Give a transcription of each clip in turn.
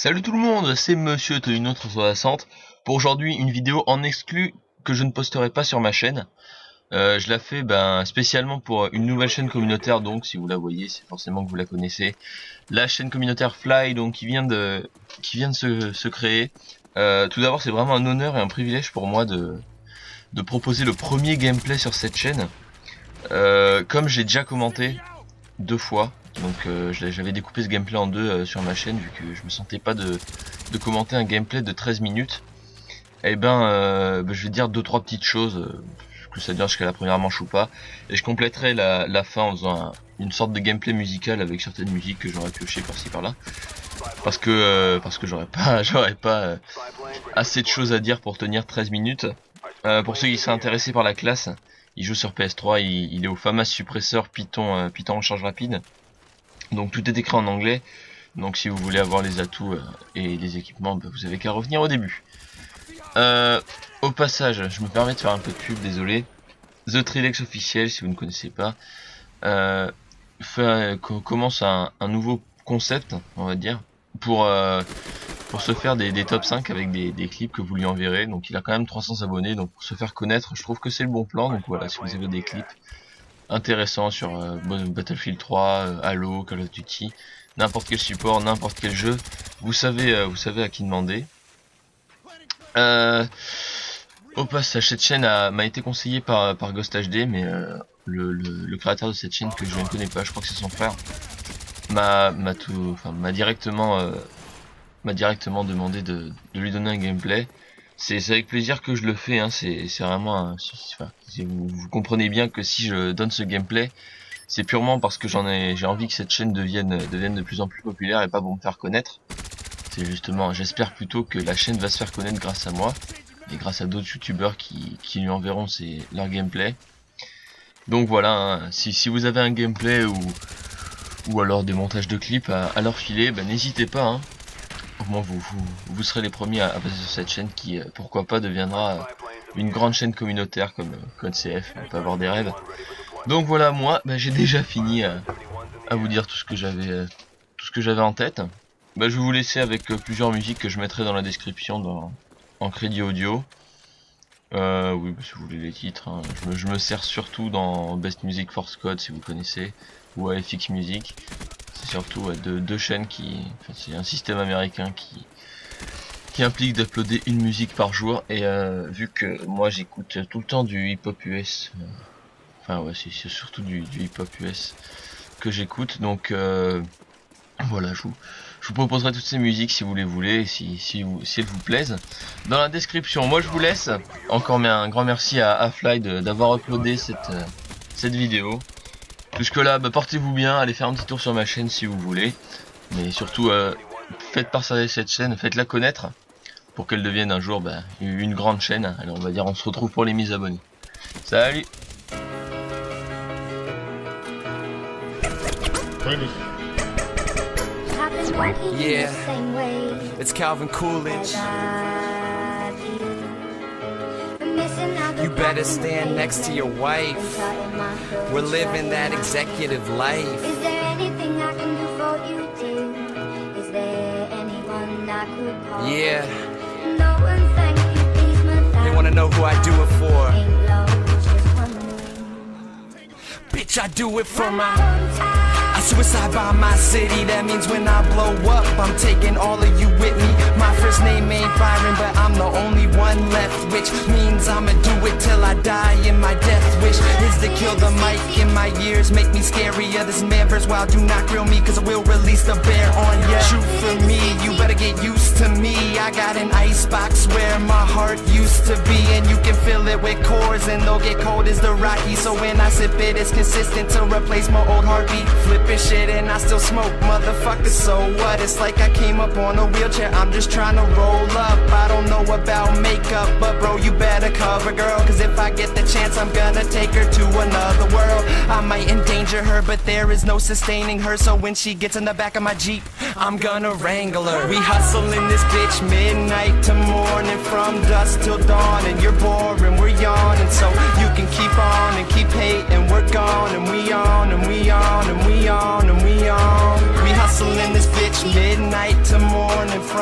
Salut tout le monde, c'est Monsieur Tonino360 pour aujourd'hui une vidéo en exclu que je ne posterai pas sur ma chaîne. Je la fais spécialement pour une nouvelle chaîne communautaire, donc si vous la voyez c'est forcément que vous la connaissez. La chaîne communautaire Fly, donc qui vient de se créer. Tout d'abord c'est vraiment un honneur et un privilège pour moi de proposer le premier gameplay sur cette chaîne. Comme j'ai déjà commenté 2 fois. Donc j'avais découpé ce gameplay en 2 sur ma chaîne vu que je me sentais pas de commenter un gameplay de 13 minutes. Et je vais dire 2-3 petites choses, que ça dure jusqu'à la première manche ou pas. Et je compléterai la fin en faisant une sorte de gameplay musical avec certaines musiques que j'aurais pioché par-ci par-là. Parce que j'aurais pas assez de choses à dire pour tenir 13 minutes. Pour ceux qui seraient intéressés par la classe, il joue sur PS3, il est au FAMAS suppresseur Python en charge rapide. Donc tout est écrit en anglais, donc si vous voulez avoir les atouts et les équipements, vous avez qu'à revenir au début. Au passage, je me permets de faire un peu de pub, désolé. The Trilex officiel, si vous ne connaissez pas, commence un nouveau concept, on va dire, pour se faire des top 5 avec des clips que vous lui enverrez. Donc il a quand même 300 abonnés, donc pour se faire connaître, je trouve que c'est le bon plan. Donc voilà, si vous avez des clips intéressant sur Battlefield 3, Halo, Call of Duty, n'importe quel support, n'importe quel jeu, vous savez à qui demander. Au passage, cette chaîne m'a été conseillée par Ghost HD, mais le créateur de cette chaîne que je ne connais pas, je crois que c'est son frère, m'a directement demandé de lui donner un gameplay. C'est avec plaisir que je le fais, hein. C'est vraiment vous comprenez bien que si je donne ce gameplay, c'est purement parce que j'ai envie que cette chaîne devienne de plus en plus populaire et pas pour me faire connaître. C'est justement, j'espère plutôt que la chaîne va se faire connaître grâce à moi et grâce à d'autres youtubeurs qui lui enverront leur gameplay. Donc voilà, hein, si vous avez un gameplay ou alors des montages de clips à leur filer, n'hésitez pas, hein. Au moins vous serez les premiers à passer sur cette chaîne qui pourquoi pas deviendra une grande chaîne communautaire comme Code CF, on peut avoir des rêves. Donc voilà, moi j'ai déjà fini à vous dire tout ce que j'avais en tête. Je vais vous laisser avec plusieurs musiques que je mettrai dans la description en crédit audio. Oui, si vous voulez les titres, hein. Je me sers surtout dans Best Music Force Code si vous connaissez, ou AFX Music. C'est surtout deux chaînes c'est un système américain qui implique d'uploader une musique par jour. Et vu que moi j'écoute tout le temps du hip-hop US, c'est surtout du hip-hop US que j'écoute. Donc voilà, je vous proposerai toutes ces musiques si vous les voulez, si elles vous plaisent. Dans la description, moi je vous laisse. Encore un grand merci à Fly d'avoir uploadé cette vidéo. Jusque là, portez-vous bien, allez faire un petit tour sur ma chaîne si vous voulez. Mais surtout, faites partager cette chaîne, faites-la connaître pour qu'elle devienne un jour une grande chaîne. Alors on va dire, on se retrouve pour les mises abonnés. Salut! Yeah, it's Calvin Coolidge. You better stand next to your wife. We're living that executive life. Is there anything I can do for you, dear? Is there anyone I could call? Yeah. No one, thank you, please, my thank. They wanna know who I do it for. Ain't low, just wondering. Bitch, I do it for my Hometown. suicide by my city. That means when I blow up, I'm taking all of you with me. My first name ain't Byron, but I'm the only one left, which means I'ma do it till I die. And my death wish is to kill the mic. In my years make me scarier. This man verse wild, do not grill me, cause I will release the bear on ya. Shoot for me, you better get used to me. I got an icebox where my heart used to be, and you can fill it with cores and they'll get cold as the Rocky. So when I sip it, it's consistent to replace my old heartbeat. Flipping shit and I still smoke, motherfucker, so what? It's like I came up on a wheelchair, I'm just trying to roll up. I don't know about makeup, but bro, you better cover, girl, cause if I get the chance, I'm gonna take her to another world. I might endanger her, but there is no sustaining her, so when she gets in the back of my Jeep, I'm gonna wrangle her. We hustling this bitch midnight to morning, from dusk till dawn, and you're boring, we're yawning, so you can keep on and keep hating, we're gone, and we on, and we on, and we on, and we on. We hustling this bitch midnight to morning, from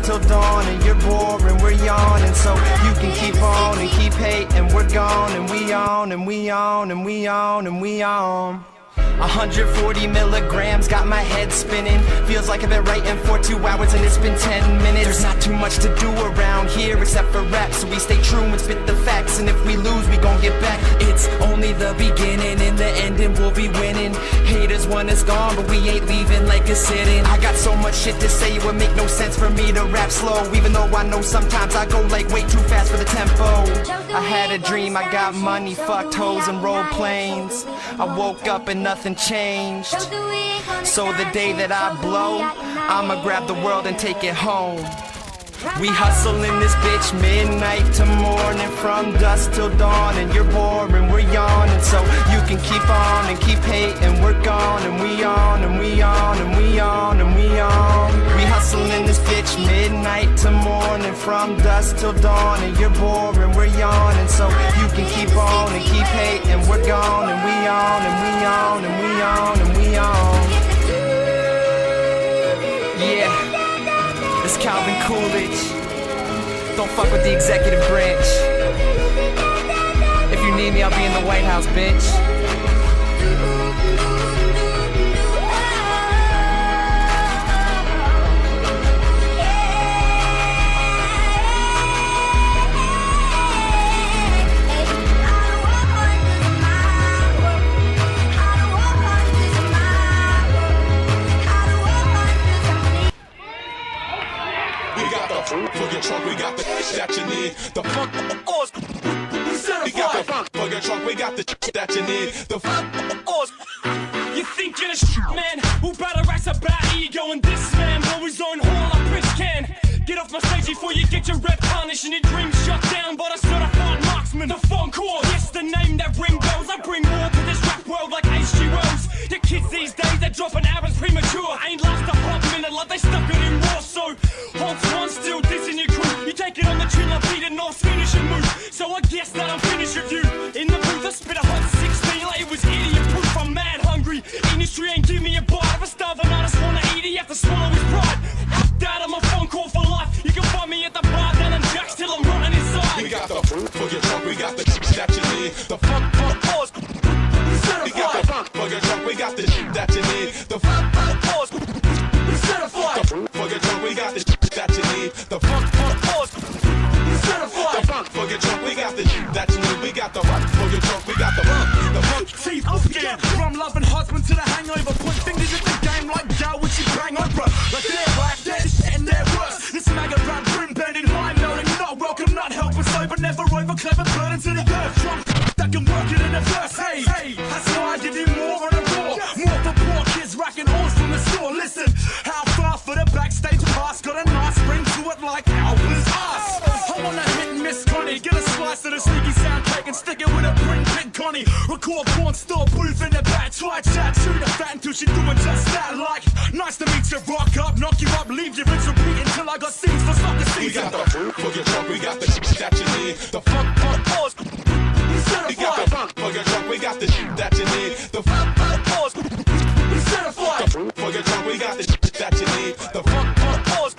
dusk till dawn, and you're boring, we're yawning. So you can keep on and keep hating, we're gone, and we on, and we on, and we on, and we on. 140 milligrams, got my head spinning. Feels like I've been writing for 2 hours and it's been 10 minutes. There's not too much to do around here except for rap, so we stay true and spit the facts. And if we lose, we gon' get back. It's only the beginning, in the ending we'll be winning. Haters want us gone, but we ain't leaving like it's sitting. I got so much shit to say, it would make no sense for me to rap slow. Even though I know sometimes I go like way too fast for the tempo. I had a dream, I got money, fucked hoes and role planes. I woke up and nothing changed. So the day that I blow, I'ma grab the world and take it home. We hustle in this bitch midnight to morning, from dusk till dawn, and you're boring, we're yawning. So you can keep on and keep hating, we're gone, and we on, and we on, and we on, and we on. We hustle in this bitch midnight to morning, from dusk till dawn, and you're boring, we're yawning. So you can keep on and keep hating, we're gone, and we on, and we on, and we on, and we on. Yeah. It's Calvin Coolidge. Don't fuck with the executive branch. If you need me, I'll be in the White House, bitch. For your trunk, we got the that you need. The funk oars. We got the funk for your trunk, we got the that you need. The funk oars. You think you're a shit, man? Who better ask about ego? And this man always on haul like Rich can. Get off my stage before you get your rep punished and your dreams shut down. But I certified marksman, the funk oars. Yes, the name that ring bells. I bring more to this rap world like H.G. Rose. The kids these days, they're dropping albums premature. Ain't lost a hot minute like they stuck it in raw. So Hulk's one still dissing your crew. You take it on the chin like Peter North's finishing move. So I guess that I'm finished with you. In the booth I spit a hot 16 like it was idiot proof. I'm mad hungry. Industry ain't give me a bite. If a starving artist wanna eat, he have to swallow his pride. Fuck that, I'm a phone call for life. You can find me at the bar down in Jack's till I'm running inside. We got the for your trunk, we got the that you need. The funk oars. We got the funk for your trunk, we got the that you need. The funk oars. Certified. For your trunk, we got the that you need. The funk oars. Certified. The funk for your trunk, we got the that you need. We got the funk for your trunk, we got the funk. Teeth scared from loving husband to the hangover. Point fingers at the game like Joe with your bang over. Like they're right, they're shit and they're worse. This maggot rap brim bending, high noting, not welcome, not helping, sober, never over, clever, burning to the earth. Drunk that can work it in the verse. Hey, hey, that's why I give you more on the raw. More for poor kids racking oars from the store. Listen, how far for the backstage pass? Got a nice ring to it like Alvin's ass. I wanna hit and miss Connie, get a slice of the sneaky sound cake and stick it with a print pin Connie. Record porn store, booth in the back, try chat, shoot the fat until she doing just that. Like, nice to meet you, rock up, knock you up, leave you rinse, repeat until I got scenes for soccer season. We got the for your trunk, we got the that you need. The funk oars. We got the funk for your trunk, we got the that you need. The funk oars. Certified. For your trunk, we got the that you need. The funk oars.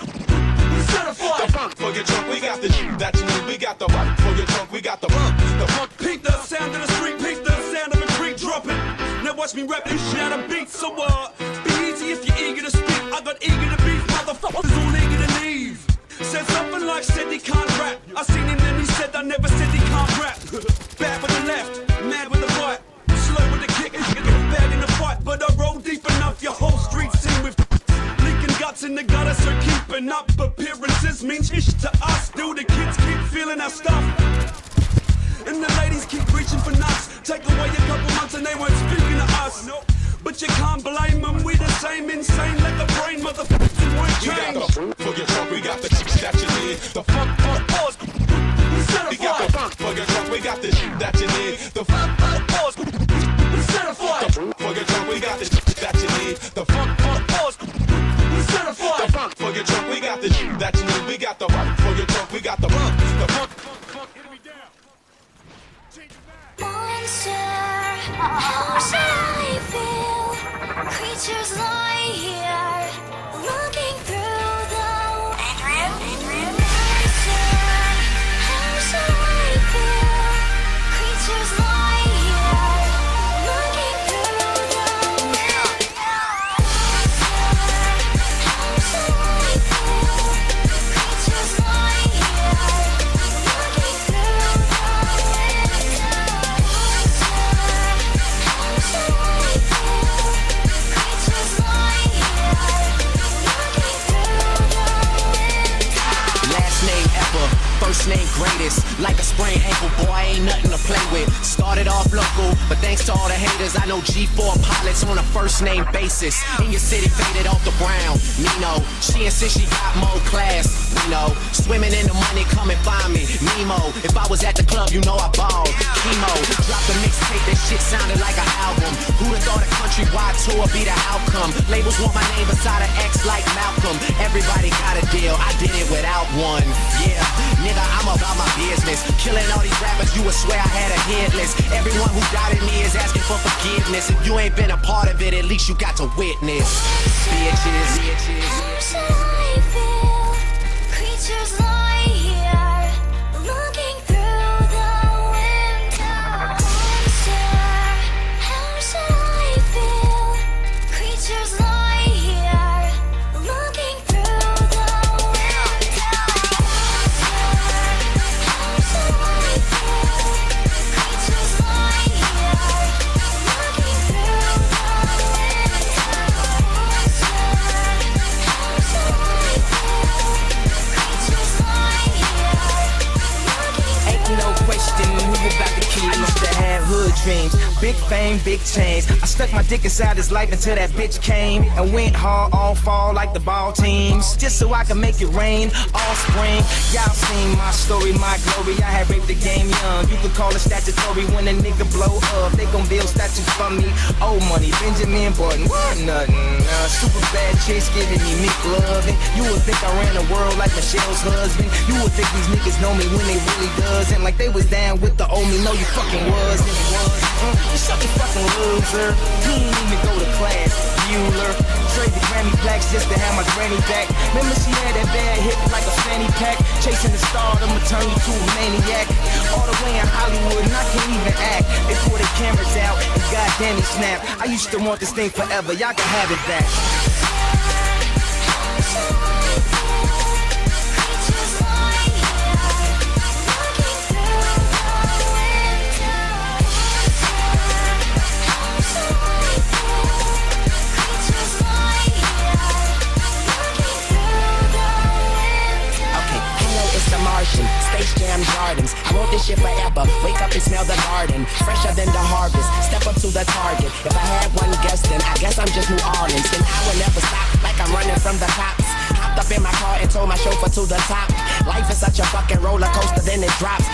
Certified. The funk for your trunk, we got the that you need. We got the funk for your trunk, we got the funk. The funk. Peep the sound of the street, peep the sound of a creek dropping. Now watch me rap this shit out of beats, so be easy if you're eager to speak. I got eager to beef, motherfuckers all eager to leave. Said something like said he can't rap. I seen him and he said I never said he can't rap. Bad with the left, mad with the right, slow with the kick, bad in the fight. But I roll deep enough, your whole street scene with leaking guts in the gutter. So keeping up appearances means ish to us. Still the kids keep feeling our stuff. And the ladies keep reaching for nuts. Take away a couple months and they weren't speaking to us. But you can't blame them, we the same insane. Let the brain motherfucking won't change. We got the for your trunk, we got the that you need. The funk oars. We got the funk for your trunk, we got the that you need. The funk oars. Certified. For your trunk, we got the that you need. The funk oars. Certified. The funk for your trunk, we got the that you need. We got the funk for your trunk, we got the funk. The funk. Monster, how should I feel? Creatures lie here, looking through the bedroom greatest. Like a sprained ankle, boy, ain't nothing to play with. Started off local, but thanks to all the haters, I know G4 pilots on a first name basis. In your city, faded off the ground. Nino, she insists she got more class. We know, swimming in the money, come and find me. Nemo, if I was at the club, you know I balled. Chemo, dropped a mixtape, that shit sounded like an album. Who'da thought a countrywide tour be the outcome? Labels want my name beside an X like Malcolm. Everybody got a deal, I did it without one. Yeah, nigga, I'm about my business. Killing all these rappers, you would swear I had a hit list. Everyone who doubted me is asking for forgiveness. If you ain't been a part of it, at least you got to witness. Bitches. How shall I feel? Creatures lie here, looking through the window. How shall I feel? Creatures lie here, looking through the window. How shall I feel? Creatures lie here, looking through the Ain't no question who about the key. I used to have hood dreams, big fame, big chains. I stuck my dick inside his life until that bitch came and went hard all fall like the ball teams, just so I could make it rain all spring. Y'all seen my story, my glory. I had raped the game young. You could call it statutory when a nigga blow up. They gon' build statues for me. Old money, Benjamin Button, what nothing. Super bad chicks giving me Mick loving. You would think I ran the world like Michelle's husband. You would think these niggas know me when they really doesn't. Like they was down with the old me. No, you fucking was. You such a fucking loser. You ain't even go to class. Bueller. Trade the Grammy plaques just to have my granny back. Remember she had that bad hip like a fanny pack. Chasing the star, I'ma turn you to a maniac. All the way in Hollywood and I can't even act. They pull their cameras out and goddamn it snap. I used to want this thing forever, y'all can have it back. Space Jam Gardens. I wrote this shit forever. Wake up and smell the garden. Fresher than the harvest. Step up to the target. If I had one guess, then I guess I'm just New Orleans. Then I would never stop like I'm running from the cops. Hopped up in my car and told my chauffeur to the top. Life is such a fucking roller coaster, then it drops.